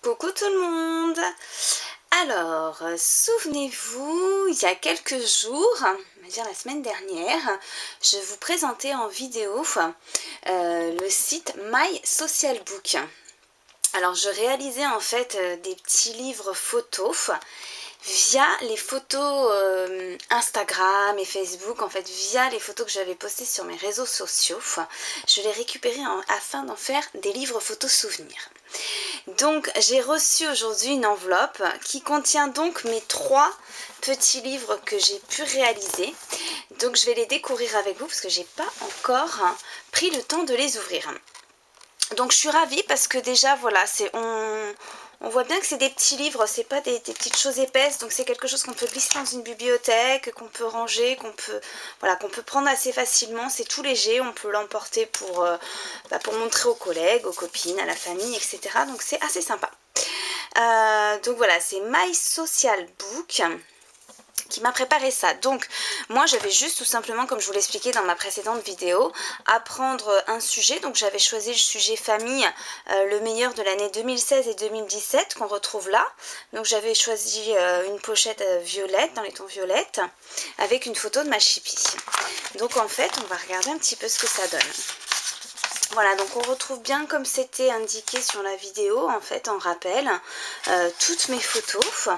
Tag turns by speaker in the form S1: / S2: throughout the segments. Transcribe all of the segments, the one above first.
S1: Coucou tout le monde. Alors, souvenez-vous, il y a quelques jours, on va dire la semaine dernière, je vous présentais en vidéo le site My Social Book. Alors, je réalisais en fait des petits livres photos via les photos Instagram et Facebook, en fait via les photos que j'avais postées sur mes réseaux sociaux. Je les récupérais afin d'en faire des livres photos souvenirs. Donc j'ai reçu aujourd'hui une enveloppe qui contient donc mes 3 petits livres que j'ai pu réaliser. Donc je vais les découvrir avec vous parce que j'ai pas encore pris le temps de les ouvrir. Donc je suis ravie parce que déjà voilà, on voit bien que c'est des petits livres, c'est pas des petites choses épaisses, donc c'est quelque chose qu'on peut glisser dans une bibliothèque, qu'on peut ranger, qu'on peut prendre assez facilement, c'est tout léger, on peut l'emporter pour montrer aux collègues, aux copines, à la famille, etc. Donc c'est assez sympa. Donc voilà, c'est My Social Book qui m'a préparé ça. Donc moi j'avais juste tout simplement, comme je vous l'expliquais dans ma précédente vidéo, apprendre un sujet. Donc j'avais choisi le sujet famille, le meilleur de l'année 2016 et 2017 qu'on retrouve là. Donc j'avais choisi une pochette violette, dans les tons violettes, avec une photo de ma chipie. Donc en fait on va regarder un petit peu ce que ça donne. Voilà, donc on retrouve bien comme c'était indiqué sur la vidéo, en fait en rappel, toutes mes photos.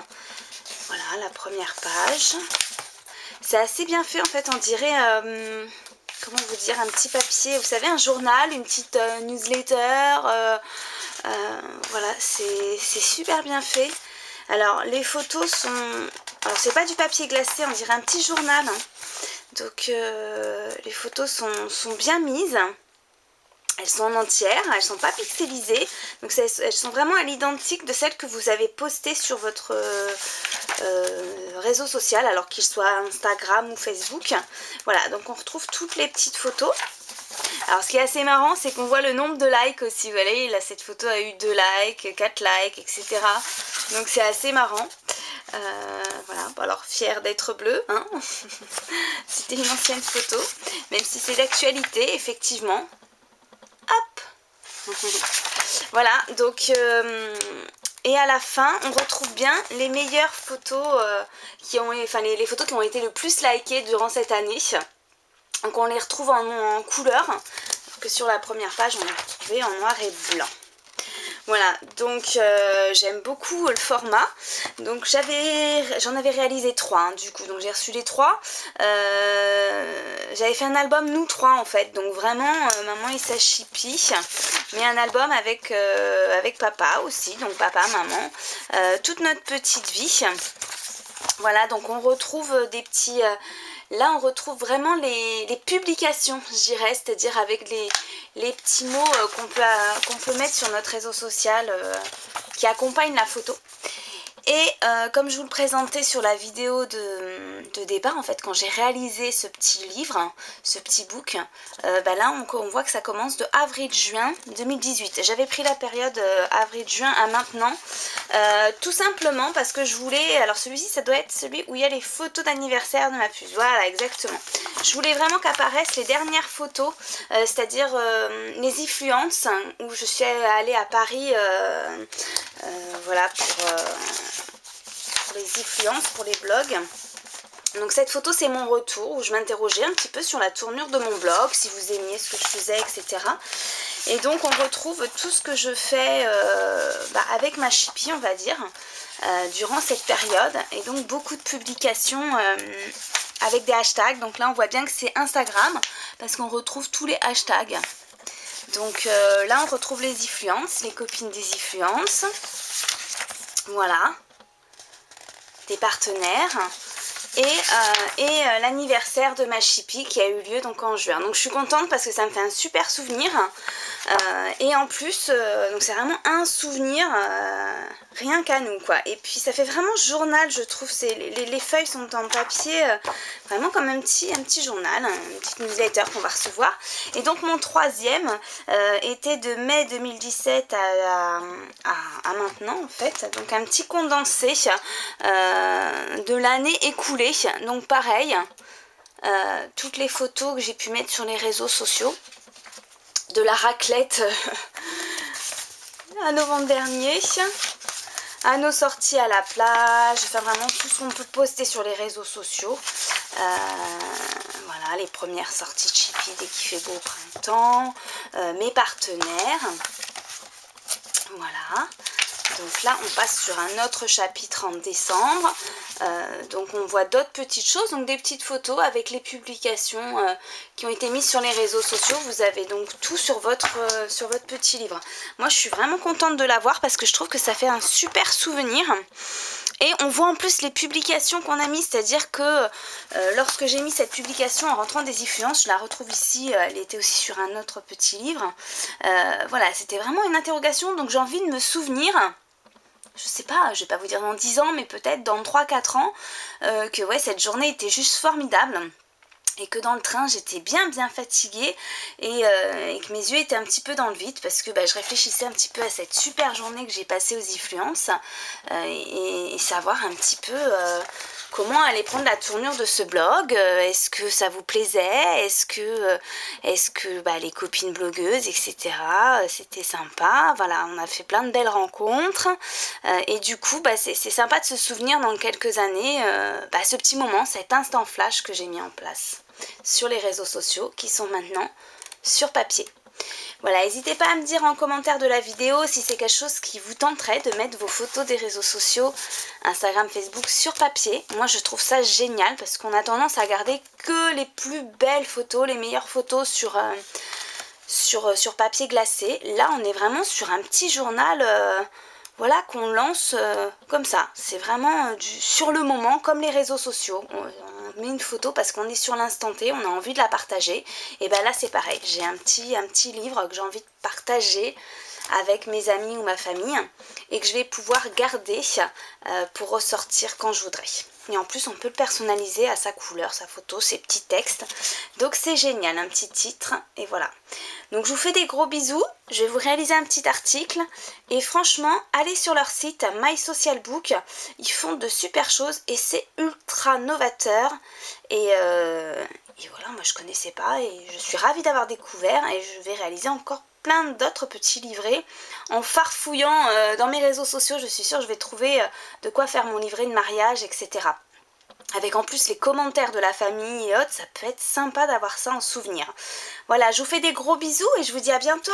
S1: Voilà, la première page. C'est assez bien fait en fait, on dirait, comment vous dire, un petit papier, vous savez, un journal, une petite newsletter. Voilà, c'est super bien fait. Alors, les photos sont... Alors, c'est pas du papier glacé, on dirait un petit journal. Hein. Donc, les photos sont bien mises. Elles sont en entière, elles ne sont pas pixelisées, donc elles sont vraiment à l'identique de celles que vous avez postées sur votre réseau social, alors qu'il soit Instagram ou Facebook. Voilà, donc on retrouve toutes les petites photos. Alors ce qui est assez marrant, c'est qu'on voit le nombre de likes aussi. Vous voyez, là cette photo a eu 2 likes, 4 likes, etc. Donc c'est assez marrant. Voilà, bon, alors fière d'être bleue, hein. C'était une ancienne photo, même si c'est d'actualité, effectivement. Hop. Voilà, donc et à la fin on retrouve bien les meilleures photos les photos qui ont été le plus likées durant cette année. Donc on les retrouve en couleur, alors que sur la première page on les retrouvait en noir et blanc. Voilà, donc j'aime beaucoup le format. Donc j'en avais réalisé 3 hein, du coup, donc j'ai reçu les 3. J'avais fait un album nous 3 en fait, donc vraiment maman et sa chipie, mais un album avec papa aussi, donc papa, maman, toute notre petite vie. Voilà, donc on retrouve des petits... là, on retrouve vraiment les publications, je dirais, c'est-à-dire avec les petits mots qu'on peut mettre sur notre réseau social qui accompagnent la photo. Et comme je vous le présentais sur la vidéo de départ, en fait, quand j'ai réalisé ce petit livre, ce petit book, là on voit que ça commence de avril-juin 2018. J'avais pris la période avril-juin à maintenant, tout simplement parce que je voulais... Alors celui-ci, ça doit être celui où il y a les photos d'anniversaire de ma puce. Voilà, exactement. Je voulais vraiment qu'apparaissent les dernières photos, c'est-à-dire les influences, où je suis allée à Paris, voilà, pour les influences, pour les blogs. Donc cette photo c'est mon retour où je m'interrogeais un petit peu sur la tournure de mon blog, si vous aimiez ce que je faisais, etc. Et donc on retrouve tout ce que je fais avec ma chipie, on va dire, durant cette période. Et donc beaucoup de publications avec des hashtags. Donc là on voit bien que c'est Instagram parce qu'on retrouve tous les hashtags. Donc là on retrouve les influences, les copines des influences. Voilà. Des partenaires et l'anniversaire de ma chipie qui a eu lieu donc en juin. Donc je suis contente parce que ça me fait un super souvenir et en plus donc c'est vraiment un souvenir rien qu'à nous quoi. Et puis ça fait vraiment journal, je trouve. Les feuilles sont en papier vraiment comme un petit journal, une petite newsletter qu'on va recevoir. Et donc mon troisième était de mai 2017 à maintenant en fait, donc un petit condensé de l'année écoulée. Donc pareil, toutes les photos que j'ai pu mettre sur les réseaux sociaux, de la raclette à novembre dernier, à nos sorties à la plage, enfin vraiment tout ce qu'on peut poster sur les réseaux sociaux. Voilà, les premières sorties de Chippy dès qu'il fait beau au printemps, mes partenaires, voilà. Donc là, on passe sur un autre chapitre en décembre. Donc on voit d'autres petites choses, donc des petites photos avec les publications qui ont été mises sur les réseaux sociaux. Vous avez donc tout sur votre petit livre. Moi, je suis vraiment contente de l'avoir parce que je trouve que ça fait un super souvenir. Et on voit en plus les publications qu'on a mises, c'est-à-dire que lorsque j'ai mis cette publication en rentrant des influences, je la retrouve ici, elle était aussi sur un autre petit livre. Voilà, c'était vraiment une interrogation, donc j'ai envie de me souvenir, je sais pas, je vais pas vous dire dans 10 ans, mais peut-être dans 3-4 ans, que ouais, cette journée était juste formidable. Et que dans le train j'étais bien fatiguée et que mes yeux étaient un petit peu dans le vide parce que je réfléchissais un petit peu à cette super journée que j'ai passée aux influences et savoir un petit peu comment allait prendre la tournure de ce blog. Est-ce que ça vous plaisait? Est-ce que les copines blogueuses, etc. C'était sympa. Voilà, on a fait plein de belles rencontres et du coup c'est sympa de se souvenir dans quelques années ce petit moment, cet instant flash que j'ai mis en place sur les réseaux sociaux qui sont maintenant sur papier. Voilà, n'hésitez pas à me dire en commentaire de la vidéo si c'est quelque chose qui vous tenterait de mettre vos photos des réseaux sociaux, Instagram, Facebook sur papier. Moi je trouve ça génial parce qu'on a tendance à garder que les plus belles photos, les meilleures photos sur papier glacé. Là on est vraiment sur un petit journal voilà, qu'on lance comme ça. C'est vraiment sur le moment, comme les réseaux sociaux. On met une photo parce qu'on est sur l'instant T, on a envie de la partager. Et ben là c'est pareil, j'ai un petit livre que j'ai envie de partager avec mes amis ou ma famille et que je vais pouvoir garder pour ressortir quand je voudrais. Et en plus on peut le personnaliser à sa couleur, sa photo, ses petits textes. Donc c'est génial, un petit titre et voilà. Donc je vous fais des gros bisous, je vais vous réaliser un petit article et franchement allez sur leur site My Social Book, ils font de super choses et c'est ultra novateur et voilà, moi je connaissais pas et je suis ravie d'avoir découvert et je vais réaliser encore plein d'autres petits livrets en farfouillant dans mes réseaux sociaux. Je suis sûre que je vais trouver de quoi faire mon livret de mariage, etc. Avec en plus les commentaires de la famille et autres, ça peut être sympa d'avoir ça en souvenir. Voilà, je vous fais des gros bisous et je vous dis à bientôt.